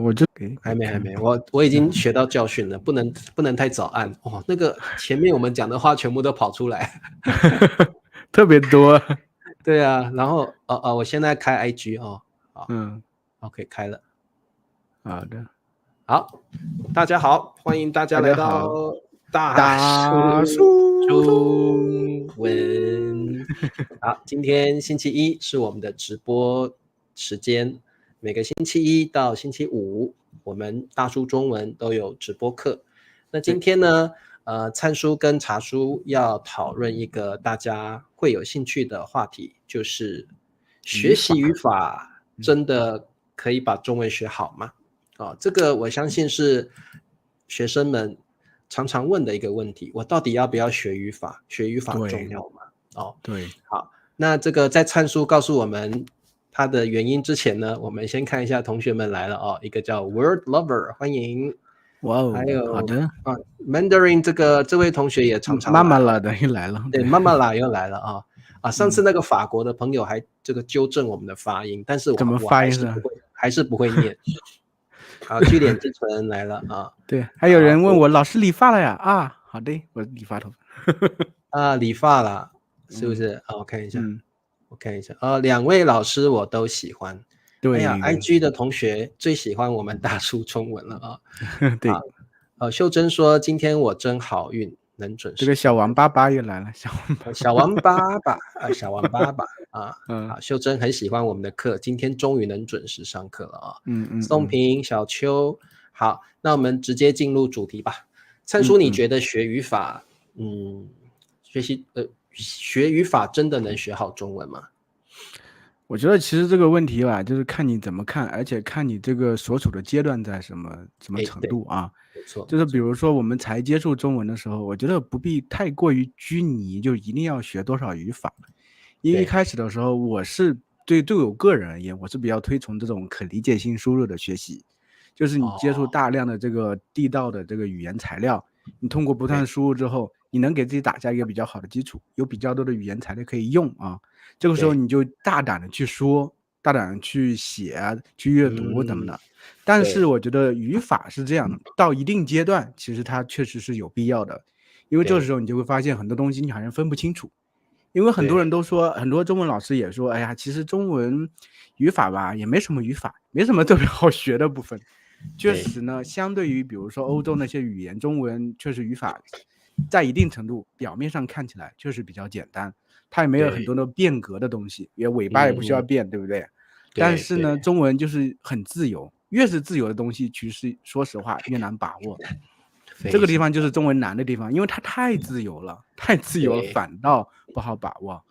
我就还没，我已经学到教训了，不能太早按哦。那个前面我们讲的话全部都跑出来，特别多。对啊，然后我现在开 IG 哦，好，OK 开了，好的，好，大家好，欢迎大家来到大大叔叔中文。好，今天星期一是我们的直播时间，每个星期一到星期五，我们大叔中文都有直播课。那今天呢，灿叔跟茶叔要讨论一个大家会有兴趣的话题，就是学习语法真的可以把中文学好吗？这个我相信是学生们常常问的一个问题，我到底要不要学语法？学语法重要吗？对，好，那这个在灿叔告诉我们他的原因之前呢，我们先看一下同学们来了哦，一个叫 Word Lover， 欢迎，哇哦，还有好的Mandarin 这位同学也常常来，妈妈啦的又来了，对，妈妈啦又来了上次那个法国的朋友还这个纠正我们的发音，但是怎么我发音还是不会念。好，据点之唇来了对，还有人问我老师理发了呀？好的，我理发头发理发啦，是不是？我看一下，我看一下2位老师我都喜欢。对，哎呀 ，IG 的同学最喜欢我们大叔中文了对，秀珍说今天我真好运，能准时。这个小王爸爸又来了，小王爸爸小王爸爸好，秀珍很喜欢我们的课，今天终于能准时上课了宋平、小秋，好，那我们直接进入主题吧。灿叔，你觉得学语法，学语法真的能学好中文吗？我觉得其实这个问题吧，就是看你怎么看，而且看你这个所处的阶段在什么程度没错，就是比如说我们才接触中文的时候，我觉得不必太过于拘泥，就一定要学多少语法。因为一开始的时候，我是对我个人而言，我是比较推崇这种可理解性输入的学习，就是你接触大量的这个地道的这个语言材料，你通过不断输入之后，你能给自己打下一个比较好的基础，有比较多的语言材料可以用这个时候你就大胆的去说，大胆的去写，去阅读怎么的。但是我觉得语法是这样的，到一定阶段，其实它确实是有必要的，因为这个时候你就会发现很多东西你好像分不清楚。因为很多人都说，很多中文老师也说，哎呀，其实中文语法吧也没什么语法，没什么特别好学的部分。确实呢，相对于比如说欧洲那些语言，中文确实语法在一定程度表面上看起来确实比较简单，它也没有很多的变革的东西，也尾巴也不需要变，对不对？但是呢，中文就是很自由，越是自由的东西，其实说实话越难把握。这个地方就是中文难的地方，因为它太自由了，反倒不好把握。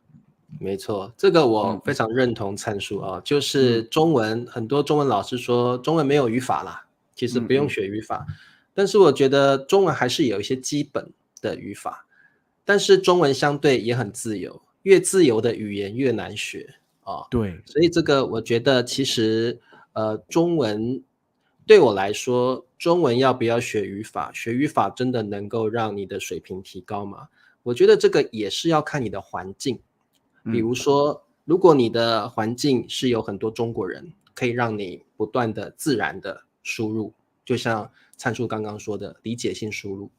没错，这个我非常认同灿叔就是中文，很多中文老师说中文没有语法啦，其实不用学语法，但是我觉得中文还是有一些基本的语法，但是中文相对也很自由，越自由的语言越难学对，所以这个我觉得其实中文对我来说，中文要不要学语法？学语法真的能够让你的水平提高吗？我觉得这个也是要看你的环境。比如说，如果你的环境是有很多中国人，可以让你不断的自然的输入，就像灿叔刚刚说的理解性输入，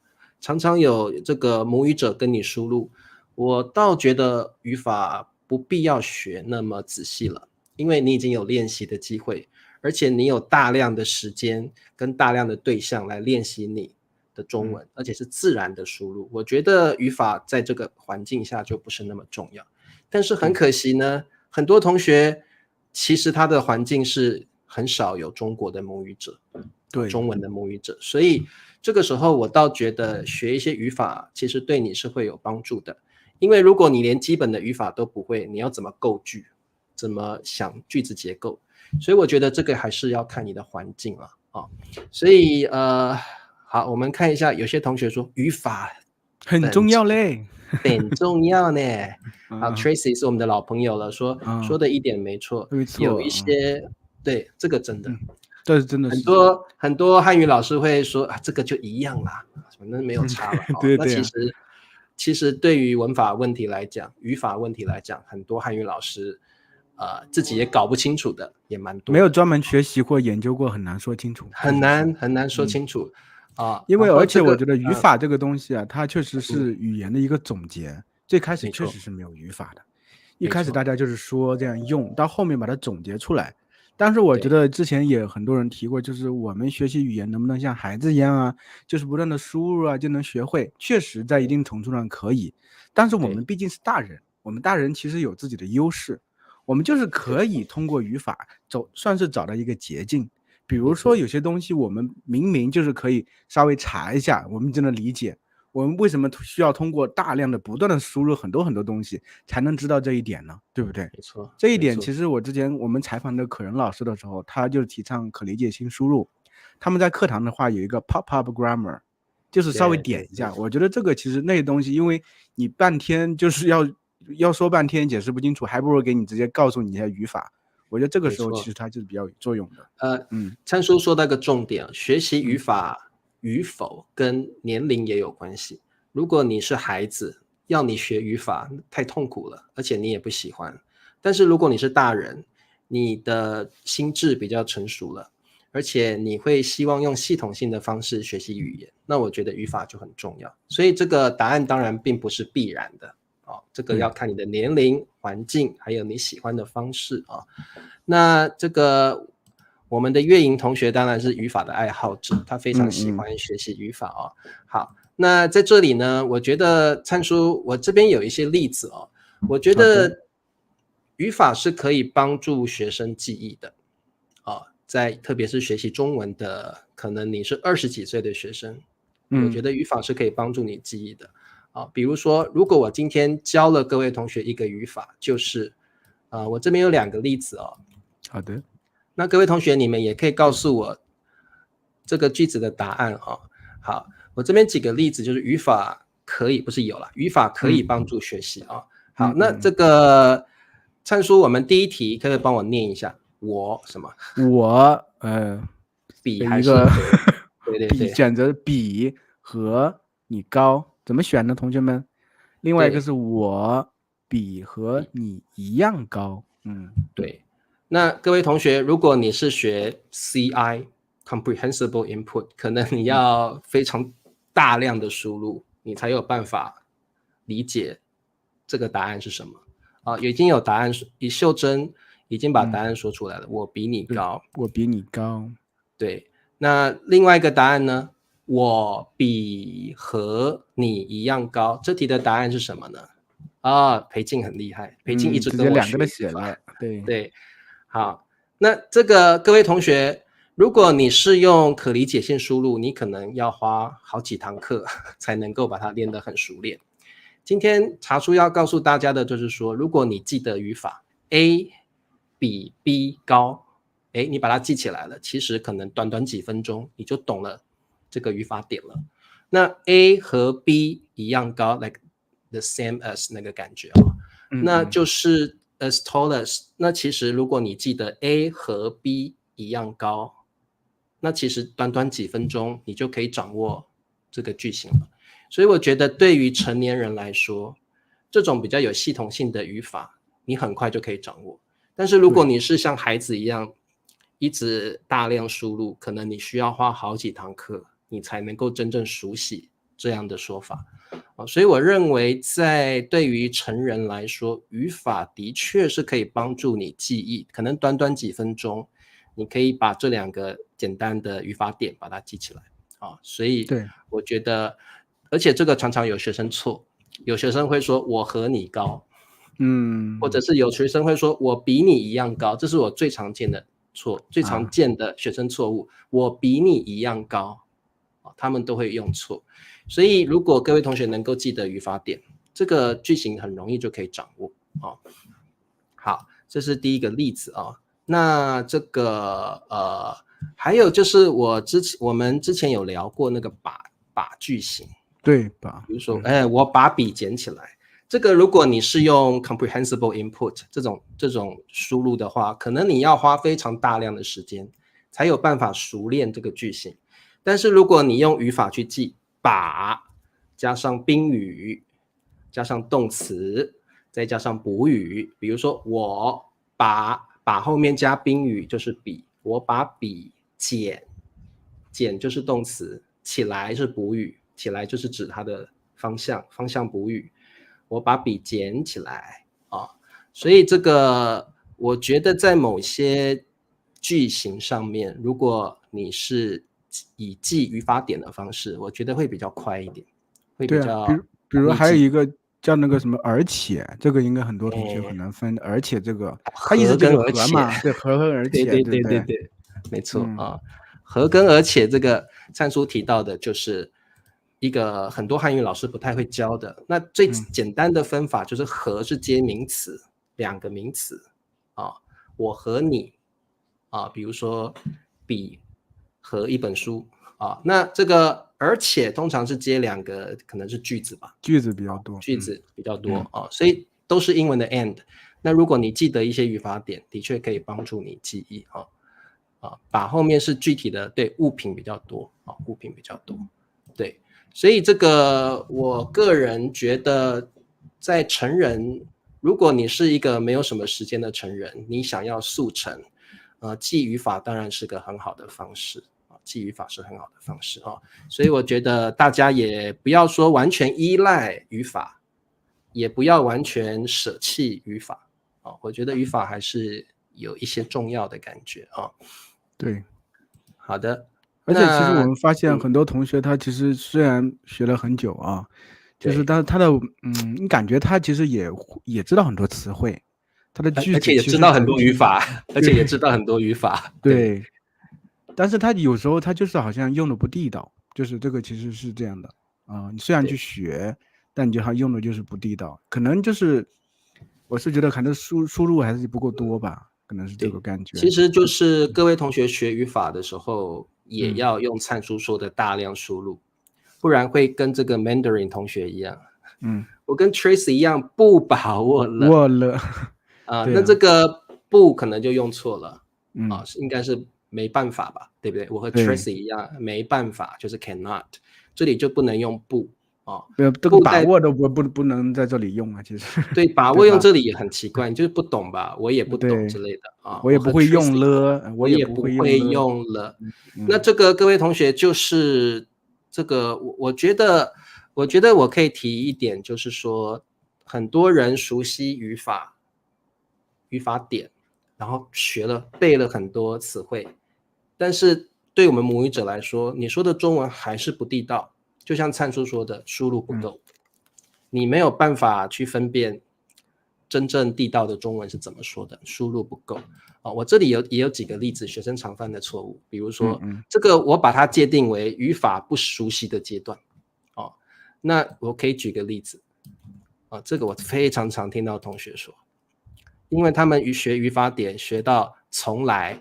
常常有这个母语者跟你输入，我倒觉得语法不必要学那么仔细了，因为你已经有练习的机会，而且你有大量的时间跟大量的对象来练习你的中文，而且是自然的输入，我觉得语法在这个环境下就不是那么重要。但是很可惜呢，很多同学其实他的环境是很少有中国的母语者，中文的母语者，所以这个时候我倒觉得学一些语法其实对你是会有帮助的，因为如果你连基本的语法都不会，你要怎么构句，怎么想句子结构，所以我觉得这个还是要看你的环境了所以好，我们看一下，有些同学说语法很重要嘞。很重要呢好 Tracy 是我们的老朋友了，说的一点没错，有一些对这个真的，这是真的是很多汉语老师会说这个就一样啦，反正没有差了对那其实对于文法问题来讲，语法问题来讲，很多汉语老师自己也搞不清楚的也蛮多，没有专门学习或研究过，很难说清楚，很难说清楚因为而且我觉得语语法这个东西啊，它确实是语言的一个总结。最开始确实是没有语法的，一开始大家就是说这样用，到后面把它总结出来。但是我觉得之前也很多人提过，就是我们学习语言能不能像孩子一样啊，就是不断的输入啊就能学会，确实在一定程度上可以。但是我们毕竟是大人，我们大人其实有自己的优势，我们就是可以通过语法算是找到一个捷径。比如说有些东西我们明明就是可以稍微查一下，我们就能理解，我们为什么需要通过大量的不断的输入很多很多东西才能知道这一点呢？对不对？没错，这一点其实我之前我们采访的可人老师的时候，他就提倡可理解性输入。他们在课堂的话有一个 pop-up grammar， 就是稍微点一下。我觉得这个其实那些东西，因为你半天就是要说半天解释不清楚，还不如给你直接告诉你一下语法。我觉得这个时候其实它就是比较有作用的。参叔说到一个重点，学习语法与否跟年龄也有关系。如果你是孩子，要你学语法太痛苦了，而且你也不喜欢。但是如果你是大人，你的心智比较成熟了，而且你会希望用系统性的方式学习语言，那我觉得语法就很重要。所以这个答案当然并不是必然的。这个要看你的年龄、环境，还有你喜欢的方式啊。那这个我们的月莹同学当然是语法的爱好者，他非常喜欢学习语法哦。好，那在这里呢，我觉得灿叔，我这边有一些例子哦。我觉得语法是可以帮助学生记忆的在特别是学习中文的，可能你是20几岁的学生，我觉得语法是可以帮助你记忆的。比如说，如果我今天教了各位同学一个语法，就是我这边有2个例子哦。好的，那各位同学，你们也可以告诉我这个句子的答案哦。好，我这边几个例子就是语法可以，不是有了，语法可以帮助学习啊。好，那这个灿叔，我们第一题可不可以帮我念一下？我什么？我比还是对，比选择比和你高，怎么选呢？同学们，另外一个是我比和你一样高。对。那各位同学，如果你是学 CI Comprehensible Input， 可能你要非常大量的输入，你才有办法理解这个答案是什么已经有答案，秀珍已经把答案说出来了，我比你高，我比你高。对，那另外一个答案呢？我比和你一样高，这题的答案是什么呢？裴静很厉害，裴静一直跟我学写了，对，好，那这个各位同学，如果你是用可理解性输入，你可能要花好几堂课才能够把它练得很熟练。今天茶叔要告诉大家的就是说，如果你记得语法 A 比 B 高，你把它记起来了，其实可能短短几分钟你就懂了这个语法点了。那 A 和 B 一样高 like the same as 那个感觉那就是 as tall as。 那其实如果你记得 A 和 B 一样高，那其实短短几分钟你就可以掌握这个句型了。所以我觉得对于成年人来说，这种比较有系统性的语法你很快就可以掌握。但是如果你是像孩子一样一直大量输入，可能你需要花好几堂课你才能够真正熟悉这样的说法所以我认为在对于成人来说，语法的确是可以帮助你记忆，可能短短几分钟你可以把这2个简单的语法点把它记起来所以我觉得，而且这个常常有学生错，有学生会说我和你高或者是有学生会说我比你一样高，这是我最常见的错，最常见的学生错误，我比你一样高他们都会用错。所以如果各位同学能够记得语法点，这个句型很容易就可以掌握好，这是第一个例子那这个还有就是我们之前有聊过那个把句型，对吧？比如说我把笔捡起来，这个如果你是用 comprehensible input 这种输入的话，可能你要花非常大量的时间才有办法熟练这个句型。但是如果你用语法去记，把加上宾语加上动词再加上补语，比如说我把后面加宾语就是笔，我把笔捡就是动词，起来是补语，起来就是指它的方向补语，我把笔捡起来啊。所以这个我觉得在某些句型上面，如果你是以记语法点的方式，我觉得会比较快一点，会比对啊，较比如容易记。还有一个叫那个什么而且，这个应该很多同学很难分，而且这个它意思和就是跟而且，和嘛，对，和而对且，对对不对？对对对，没错嗯啊。和跟而且这个灿叔提到的，就是一个很多汉语老师不太会教的。那最简单的分法就是和是接名词，两个名词啊，我和你啊，比如说笔和一本书啊。那这个而且通常是接两个，可能是句子吧。句子比较多，句子比较多啊，所以都是英文的 and。那如果你记得一些语法点，的确可以帮助你记忆把后面是具体的，对，物品比较多啊，物品比较多，对，所以这个我个人觉得，在成人，如果你是一个没有什么时间的成人，你想要速成，记语法当然是个很好的方式。记语法是很好的方式所以我觉得大家也不要说完全依赖语法，也不要完全舍弃语法我觉得语法还是有一些重要的感觉对。好的，而且其实我那们发现很多同学他其实虽然学了很久啊，就是对，他的你感觉他其实也知道很多词汇，他的句而且也子其知道很多实整体语法，而且也知道很多语法，对对，但是他有时候他就是好像用的不地道，就是这个其实是这样的你虽然去对学，但你他用的就是不地道，可能就是我是觉得可能输入还是不够多吧，可能是这对，个感觉。其实就是各位同学学语法的时候，也嗯要用灿叔说的大量输入，不然会跟这个 Mandarin 同学一样，嗯，我跟 Tracy 一样不把握了我了，对那这啊，个不可能就用错了嗯，应该是没办法吧，对不对？我和对。Tracy 一样没办法，就是 cannot， 这里就不能用不这个不在把握都不能在这里用啊，其实，对把对吧？握用这里也很奇怪，你就是不懂吧，我也不懂对，之类的我也我和 不会用 Tracy 了，我我也不也不会会用了，用了。那嗯这个各位同学就是这个，我觉得我可以提一点，就是说很多人熟悉语法点，然后背了很多词汇，但是对我们母语者来说，你说的中文还是不地道，就像灿叔说的，输入不够，你没有办法去分辨真正地道的中文是怎么说的，输入不够我这里也有几个例子，学生常犯的错误，比如说这个我把它界定为语法不熟悉的阶段那我可以举个例子这个我非常常听到同学说，因为他们学语法点学到从来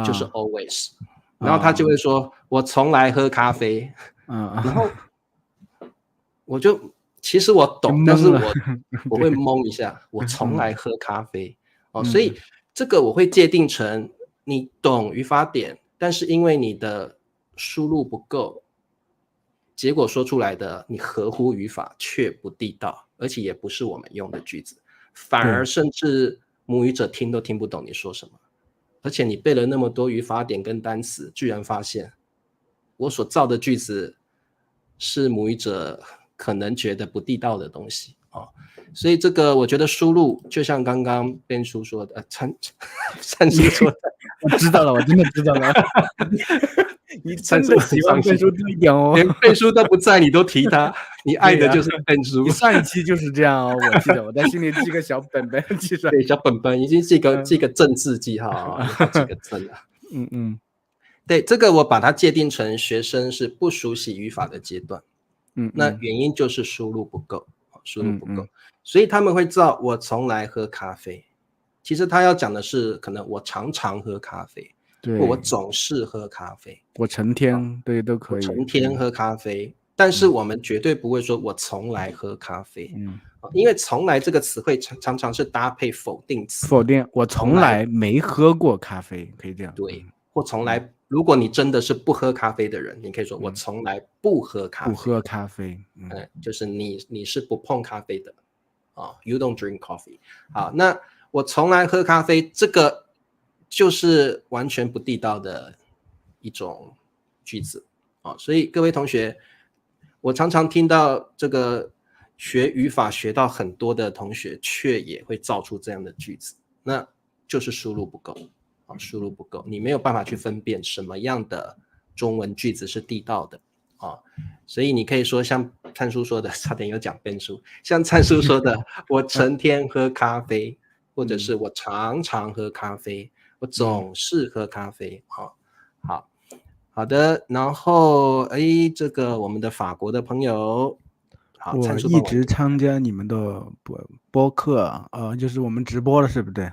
就是 always，然后他就会说我从来喝咖啡然后我就其实我就懂，但是懵了，我会懵一下，我从来喝咖啡所以这个我会界定成你懂语法点，但是因为你的输入不够，结果说出来的你合乎语法却不地道，而且也不是我们用的句子，反而甚至母语者听都听不懂你说什么，而且你背了那么多语法点跟单词，居然发现我所造的句子是母语者可能觉得不地道的东西所以这个我觉得输入就像刚刚Ben叔说的灿叔说的我知道了，我真的知道了，你真的喜欢Ben叔这一点哦，连Ben叔都不在你都提他，你爱的就是 Ben叔你上一期就是这样哦，我记得我在心里记个小本本，记上。对，小本本已经是一个正字记号有好几个字了对，这个我把它界定成学生是不熟悉语法的阶段那原因就是输入不够所以他们会知道我从来喝咖啡，其实他要讲的是可能我常常喝咖啡，或我总是喝咖啡，我成天对都可以，我成天喝咖啡但是我们绝对不会说我从来喝咖啡因为从来这个词汇常常是搭配否定词，否定我从来没喝过咖啡，可以这样对，或从来如果你真的是不喝咖啡的人，你可以说我从来不喝咖啡，不喝咖啡就是你是不碰咖啡的You don't drink coffee 好，那我从来喝咖啡，这个就是完全不地道的一种句子啊。所以各位同学，我常常听到这个学语法学到很多的同学，却也会造出这样的句子，那就是输入不够啊，输入不够，你没有办法去分辨什么样的中文句子是地道的啊。所以你可以说像灿叔说的，差点有讲变数，像灿叔说的，我成天喝咖啡，或者是我常常喝咖啡，我总是喝咖啡啊。好的，然后这个我们的法国的朋友，好，我一直参加你们的播客，就是我们直播了，是不对？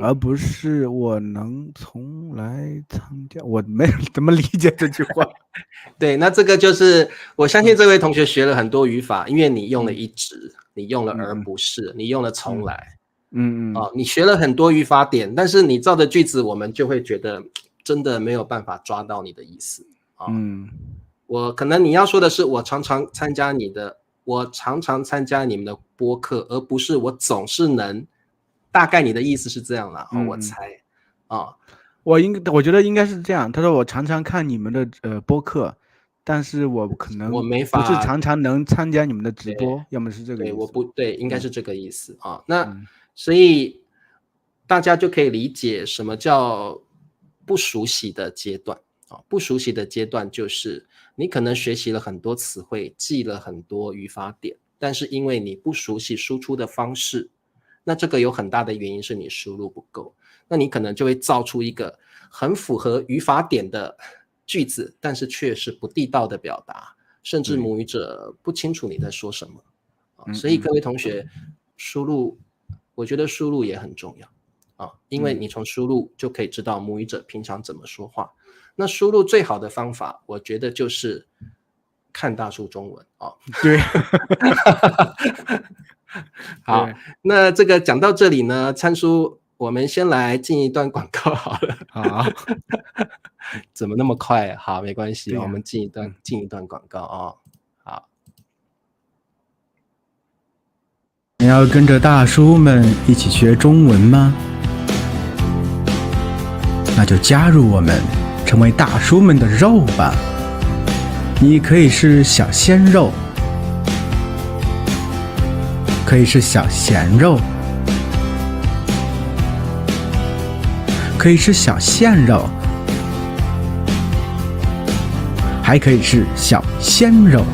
而不是我能从来参加，我没怎么理解这句话。对，那这个就是我相信这位同学学了很多语法，因为你用了一直，你用了而不是，你用了从来，你学了很多语法点，但是你造的句子，我们就会觉得真的没有办法抓到你的意思啊。我可能你要说的是，我常常参加你们的播客，而不是我总是能。大概你的意思是这样啦，我猜啊。我觉得应该是这样。他说我常常看你们的播客，但是我可能我没法不是常常能参加你们的直播，要么是这个意思。对，我不对，应该是这个意思啊。那所以大家就可以理解什么叫不熟悉的阶段啊。不熟悉的阶段就是你可能学习了很多词汇，记了很多语法点，但是因为你不熟悉输出的方式。那这个有很大的原因是你输入不够，那你可能就会造出一个很符合语法点的句子，但是却是不地道的表达，甚至母语者不清楚你在说什么。所以各位同学，输入，我觉得输入也很重要啊，因为你从输入就可以知道母语者平常怎么说话。那输入最好的方法，我觉得就是看大叔中文啊。对。好，那这个讲到这里呢，灿叔，我们先来进一段广告好了。好，怎么那么快？好，没关系，我们进一段广告哦。好，你要跟着大叔们一起学中文吗？那就加入我们，成为大叔们的肉吧。你可以是小鲜肉。可以是小咸肉，可以是小鲜肉，还可以是小鲜肉。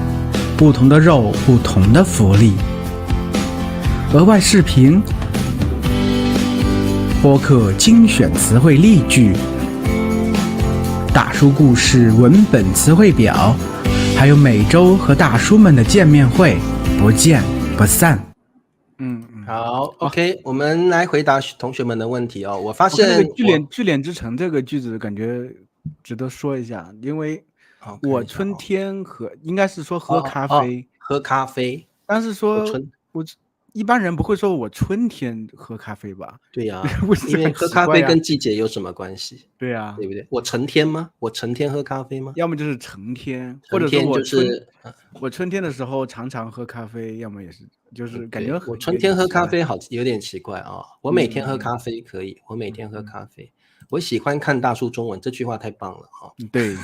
不同的肉，不同的福利。额外视频、播客精选词汇例句、大叔故事文本词汇表，还有每周和大叔们的见面会，不见不散。好 ，OK， 我们来回答同学们的问题哦。我发现那个聚敛之城这个句子感觉值得说一下，因为我春天应该是说喝咖啡，喝咖啡，但是说我一般人不会说我春天喝咖啡吧？对呀，因为喝咖啡跟季节有什么关系？对呀，对不对？我成天吗？我成天喝咖啡吗？要么就是成天，或者说我春天的时候常常喝咖啡，要么也是就是感觉我春天喝咖啡好有点奇怪啊。我每天喝咖啡可以，我每天喝咖啡。我喜欢看大叔中文，这句话太棒了哈。对，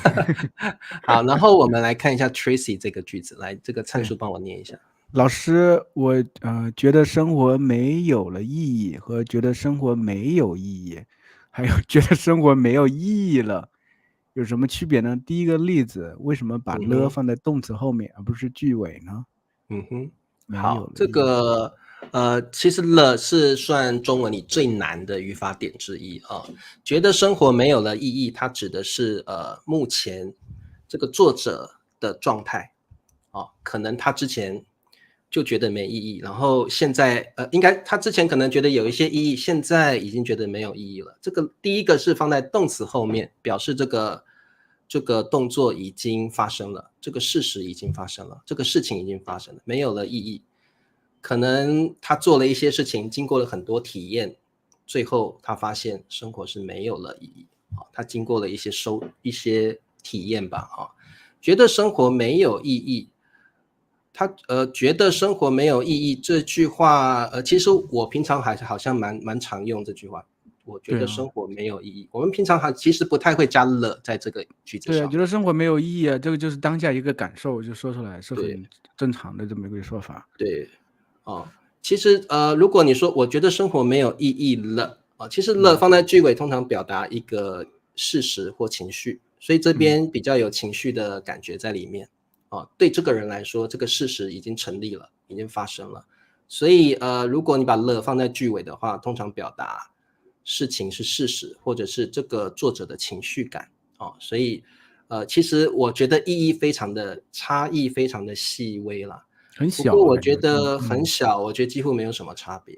好，然后我们来看一下 Tracy 这个句子，来，这个灿叔帮我念一下。老师，我觉得生活没有了意义和觉得生活没有意义，还有觉得生活没有意义了，有什么区别呢？第一个例子，为什么把了放在动词后面而不是句尾呢？好，这个其实了是算中文里最难的语法点之一啊。觉得生活没有了意义，它指的是目前这个作者的状态啊，可能他之前就觉得没意义，然后现在应该他之前可能觉得有一些意义，现在已经觉得没有意义了。这个第一个是放在动词后面，表示这个动作已经发生了，这个事实已经发生了，这个事情已经发生了，没有了意义。可能他做了一些事情，经过了很多体验，最后他发现生活是没有了意义。他经过了一些体验吧，觉得生活没有意义。他觉得生活没有意义这句话，其实我平常还好像蛮常用这句话。我觉得生活没有意义，我们平常其实不太会加了在这个句子上。对啊，觉得生活没有意义啊，这个就是当下一个感受，就说出来是很正常的这么一个说法。对，其实如果你说我觉得生活没有意义了其实了放在句尾通常表达一个事实或情绪，所以这边比较有情绪的感觉在里面对这个人来说，这个事实已经成立了，已经发生了。所以如果你把了放在句尾的话，通常表达事情是事实，或者是这个作者的情绪感所以其实我觉得意义非常的差异非常的细微啦，很小，不过我觉得很小，我觉得几乎没有什么差别。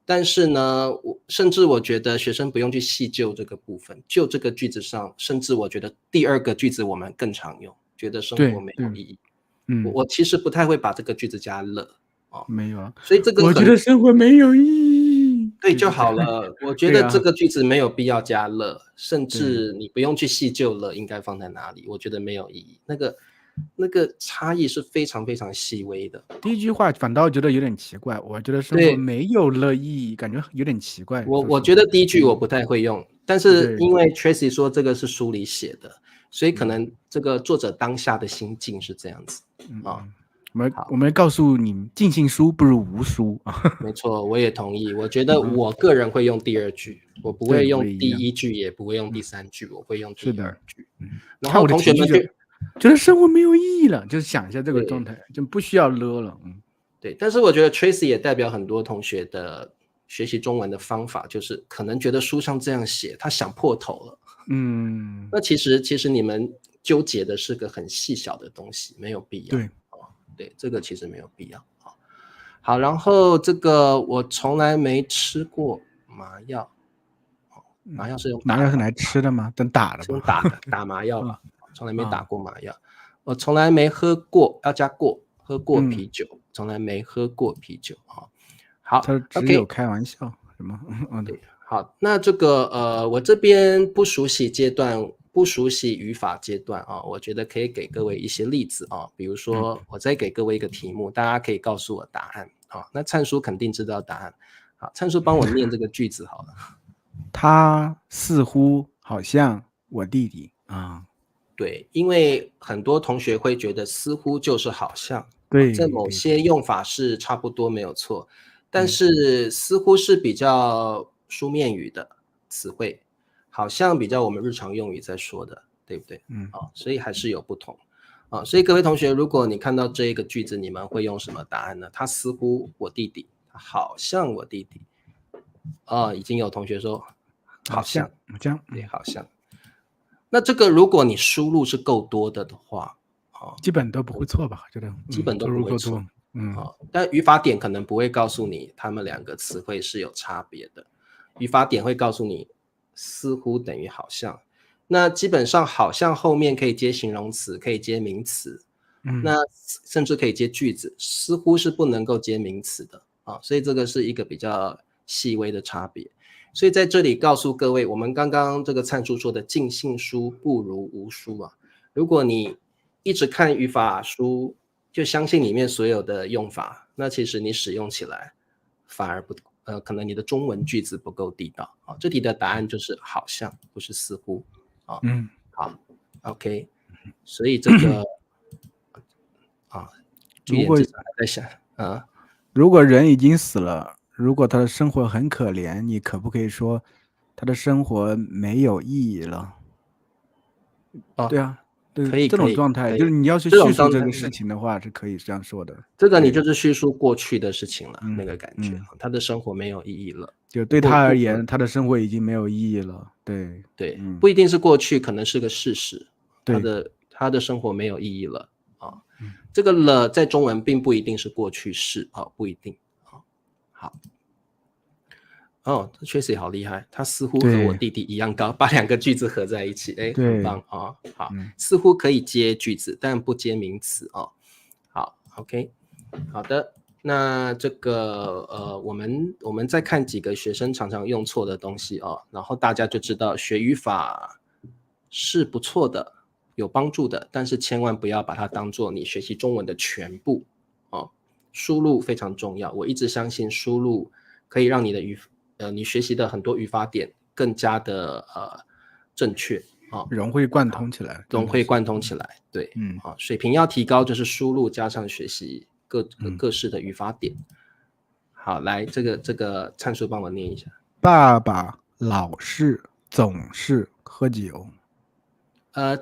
但是呢，甚至我觉得学生不用去细究这个部分，就这个句子上，甚至我觉得第二个句子我们更常用，觉得生活没有意义。我其实不太会把这个句子加了没有啊，所以这个我觉得生活没有意义，对就好了。我觉得这个句子没有必要加了，甚至你不用去细究了应该放在哪里，我觉得没有意义。那个差异是非常非常细微的。第一句话反倒觉得有点奇怪，我觉得生活没有了意义，感觉有点奇怪。我觉得第一句我不太会用，但是因为 Tracy 说这个是书里写的，所以可能这个作者当下的心境是这样子我们告诉你，尽信书不如无书没错，我也同意。我觉得我个人会用第二句，我不会用第一句，也不会用第三句，我会用第二句。然后同学们觉得生活没有意义了，就是想一下这个状态，就不需要了。对，但是我觉得 Tracy 也代表很多同学的学习中文的方法，就是可能觉得书上这样写，他想破头了。那其实你们纠结的是个很细小的东西，没有必要。对，这个其实没有必要。好，然后这个我从来没吃过麻药。麻药是用麻药是来吃的吗？等打的吧？打麻药吧，从来没打过麻药。我从来没喝过，要加过，喝过啤酒，从来没喝过啤酒好，他只有开玩笑什么？对，好，那这个我这边不熟悉阶段，不熟悉语法阶段我觉得可以给各位一些例子比如说我再给各位一个题目，大家可以告诉我答案那灿叔肯定知道答案。好，灿叔帮我念这个句子好了。他似乎好像我弟弟对，因为很多同学会觉得似乎就是好像，对，在某些用法是差不多没有错，但是似乎是比较书面语的词汇，好像比较我们日常用语在说的，对不对？所以还是有不同所以各位同学，如果你看到这一个句子，你们会用什么答案呢？他似乎我弟弟，好像我弟弟已经有同学说好像，对，好像。那这个如果你输入是够多的话基本都不会错吧？觉得基本都不会错但语法点可能不会告诉你他们两个词汇是有差别的，语法点会告诉你似乎等于好像，那基本上好像后面可以接形容词，可以接名词那甚至可以接句子，似乎是不能够接名词的所以这个是一个比较细微的差别。所以在这里告诉各位，我们刚刚这个灿叔说的尽信书不如无书如果你一直看语法书，就相信里面所有的用法，那其实你使用起来反而不可能你的中文句子不够地道这题的答案就是好像，不是似乎好 OK。 所以这个如果在想如果人已经死了，如果他的生活很可怜，你可不可以说他的生活没有意义了？对啊，可以这种状态，就是你要去叙述这个事情的话，是可以这样说的。这个你就是叙述过去的事情了，那个感觉他的生活没有意义了，就对他而言，他的生活已经没有意义了。对，不一定是过去，可能是个事实，他的生活没有意义了这个了在中文并不一定是过去式不一定好这确实好厉害，他似乎和我弟弟一样高，把两个句子合在一起很棒好似乎可以接句子，但不接名词好 OK 好的。那这个我们再看几个学生常常用错的东西然后大家就知道学语法是不错的，有帮助的，但是千万不要把它当做你学习中文的全部输入非常重要，我一直相信输入可以让你的你学习的很多语法点更加的正确融会贯通起来，融会贯通起来，对，水平要提高就是输入加上学习各式的语法点。好，来这个灿叔帮我念一下。爸爸老是总是喝酒。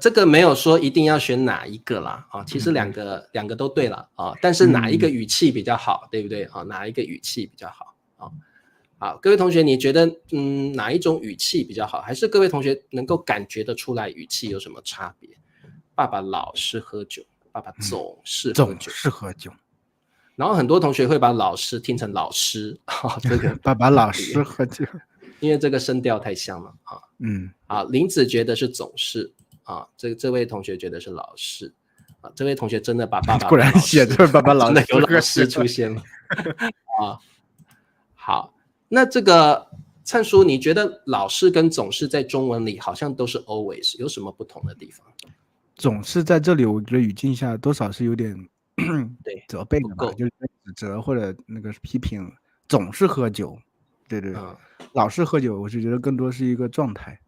这个没有说一定要选哪一个啦其实两个都对了但是哪一个语气比较好，对不对哪一个语气比较好好，各位同学，你觉得哪一种语气比较好？还是各位同学能够感觉得出来语气有什么差别？爸爸老是喝酒，爸爸总是喝酒，然后很多同学会把老师听成老师这个爸爸老是喝酒，因为这个声调太像了好，林子觉得是总是这位同学觉得是老师这位同学真的把爸爸果然写着爸爸老师，真的有老师出现了好，那这个灿叔，你觉得老是跟总是在中文里好像都是 always， 有什么不同的地方？总是在这里，我觉得语境下多少是有点对责备的吧，就是指责或者那个批评。总是喝酒，对，老是喝酒，我是觉得更多是一个状态。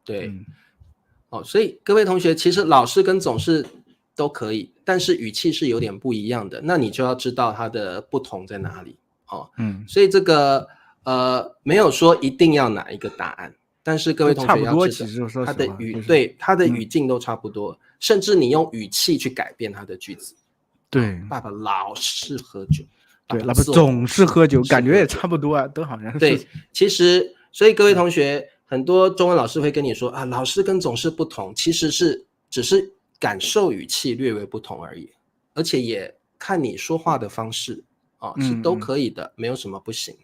对，所以各位同学，其实老是跟总是都可以，但是语气是有点不一样的，那你就要知道它的不同在哪里所以这个没有说一定要哪一个答案，但是各位同学要知道它的对它的语境都差不多，甚至你用语气去改变它的句子。对，爸爸老是喝酒，对，爸爸总是喝酒，感觉也差不多都好像是。对，其实所以各位同学，很多中文老师会跟你说老是跟总是不同，其实是只是感受语气略微不同而已，而且也看你说话的方式是都可以的，没有什么不行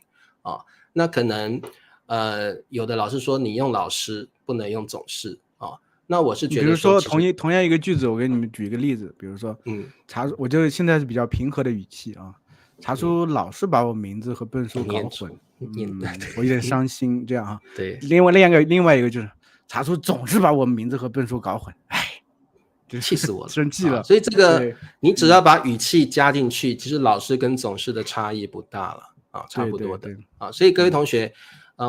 那可能有的老师说你用老师不能用总是那我是觉得比如说同样一个句子，我给你们举一个例子，比如说我就现在是比较平和的语气查叔老是把我名字和笨叔搞混我有点伤心这样对，另外一个就是查叔总是把我名字和笨叔搞混，气死我了，生气了所以这个你只要把语气加进去，其实老师跟总是的差异不大了差不多的所以各位同学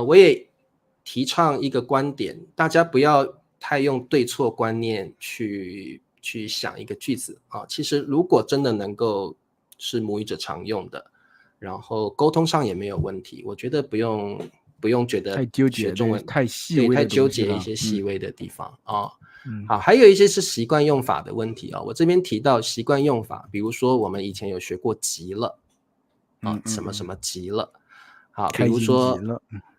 我也提倡一个观点，大家不要太用对错观念去想一个句子其实如果真的能够是母语者常用的，然后沟通上也没有问题，我觉得不用觉得太纠结中文太细微的太纠结一些细微的地方好，还有一些是习惯用法的问题我这边提到习惯用法，比如说我们以前有学过急了什么什么急了好，比如说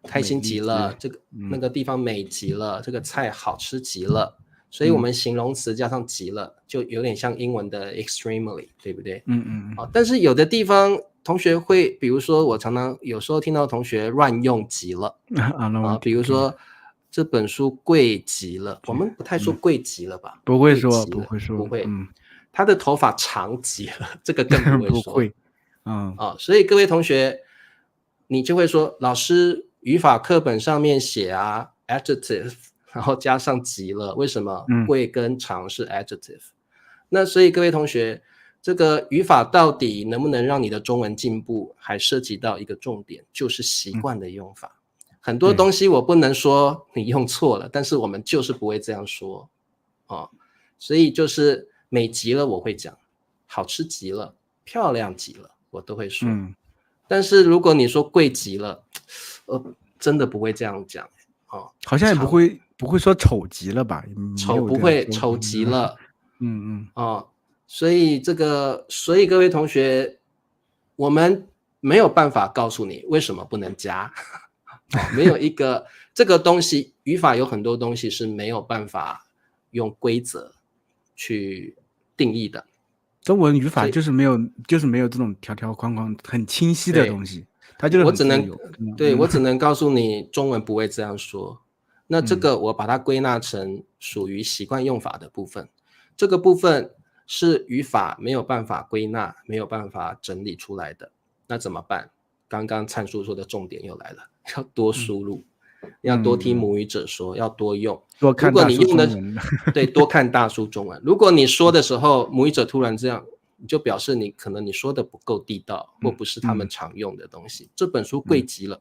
开心极了这个那个地方美极了，这个菜好吃极了，所以我们形容词加上极了就有点像英文的 extremely， 对不对但是有的地方同学会，比如说我常常有时候听到同学乱用极了比如说这本书贵极了，我们不太说贵极了吧，不会说他的头发长极了，这个更不会说不会所以各位同学你就会说老师语法课本上面写adjective 然后加上极了，为什么贵跟长是 adjective那所以各位同学，这个语法到底能不能让你的中文进步，还涉及到一个重点，就是习惯的用法很多东西我不能说你用错了但是我们就是不会这样说所以就是美极了我会讲，好吃极了，漂亮极了我都会说但是如果你说贵极了真的不会这样讲好像也不会说丑极了吧，丑不会，丑极了所以各位同学，我们没有办法告诉你为什么不能加没有一个这个东西，语法有很多东西是没有办法用规则去定义的，中文语法就是没有这种条条框框很清晰的东西，它就是我只能告诉你中文不会这样说，那这个我把它归纳成属于习惯用法的部分，这个部分是语法没有办法归纳，没有办法整理出来的，那怎么办？刚刚灿叔说的重点又来了，要多输入要多听母语者说，要多用，多看大叔中文对，多看大叔中文。如果你说的时候母语者突然这样你就表示可能你说的不够地道，或不是他们常用的东西。这本书贵极了，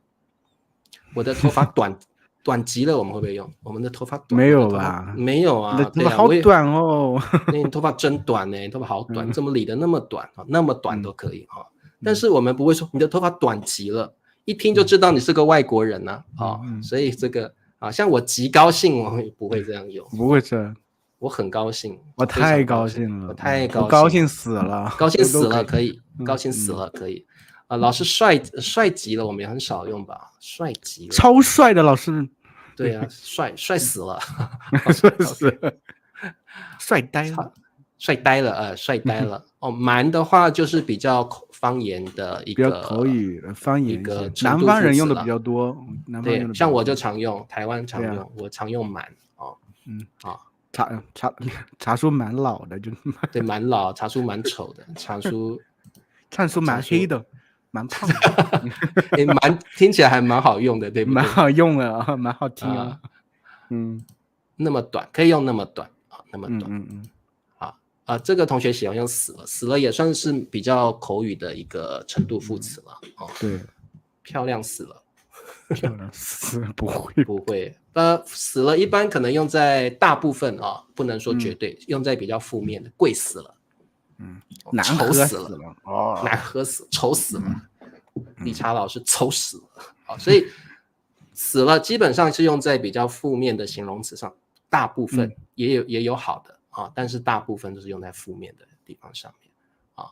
我的头发短极了，我们会不会用？我们的头发短没有吧？没有啊，你的头发好短哦，你头发真短呢，你头发好短，怎么理得那么短啊？那么短都可以哈。但是我们不会说你的头发短极了，一听就知道你是个外国人呢啊。所以这个啊，像我极高兴，我也不会这样用，不会这样。我很高兴，我太高兴了，我太高兴，我高兴死了，高兴死了可以，高兴死了可以。老师帅极了，我们也很少用吧？帅极了，超帅的老师。对啊，帅死了，帅死了，帅呆了，帅呆了，帅呆了。哦，蛮的话就是比较方言的一个，比较口语方言一个南方人用的比较多。对，像我就常用，台湾常用，我常用蛮哦。茶叔蛮老的，就对，蛮老，茶叔蛮丑的，茶叔蛮黑的。蛮胖的，蛮听起来还蛮好用的，对不对？蛮好用的啊，蛮好听啊。那么短可以用那么短啊，那么短。这个同学喜欢用死了，死了也算是比较口语的一个程度副词了。对，漂亮死了，漂亮死了不会。死了一般可能用在大部分啊，不能说绝对，用在比较负面的，贵死了。难喝死了，难喝死，丑死了。理查老师丑死了，所以死了基本上是用在比较负面的形容词上，大部分也有好的啊，但是大部分都是用在负面的地方上面啊。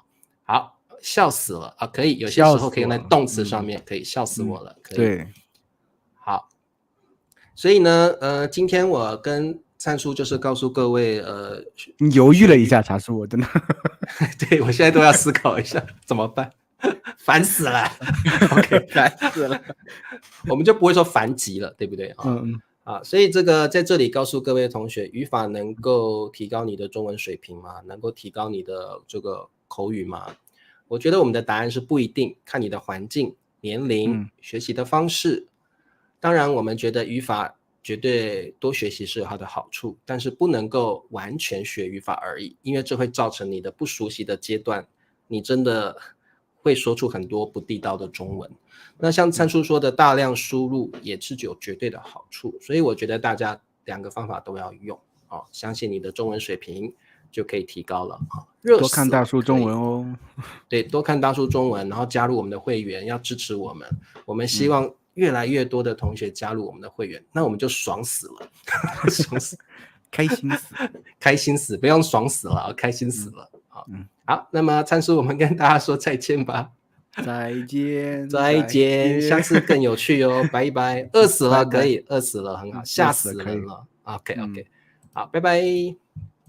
好，笑死了啊，可以有些时候可以用在动词上面，可以笑死我了，可以。对，好，所以呢，今天我跟灿叔就是告诉各位，你犹豫了一下，茶叔，我真的，对我现在都要思考一下怎么办，烦死了，OK， 烦死了，我们就不会说烦极了，对不对所以这个在这里告诉各位同学，语法能够提高你的中文水平吗？能够提高你的这个口语吗？我觉得我们的答案是不一定，看你的环境、年龄、学习的方式。当然，我们觉得语法绝对多学习是有它的好处，但是不能够完全学语法而已，因为这会造成你的不熟悉的阶段，你真的会说出很多不地道的中文。那像灿叔说的大量输入也是有绝对的好处，所以我觉得大家2个方法都要用相信你的中文水平就可以提高了多看大叔中文哦，对，多看大叔中文，然后加入我们的会员，要支持我们，我们希望越来越多的同学加入我们的会员，那我们就爽死了，爽死，开心死，开心死，不用爽死了，开心死了。好，那么灿叔，我们跟大家说再见吧。再见，下次更有趣哦，拜拜。饿死了可以，饿死了很好，吓死人了。OK， 好，拜拜。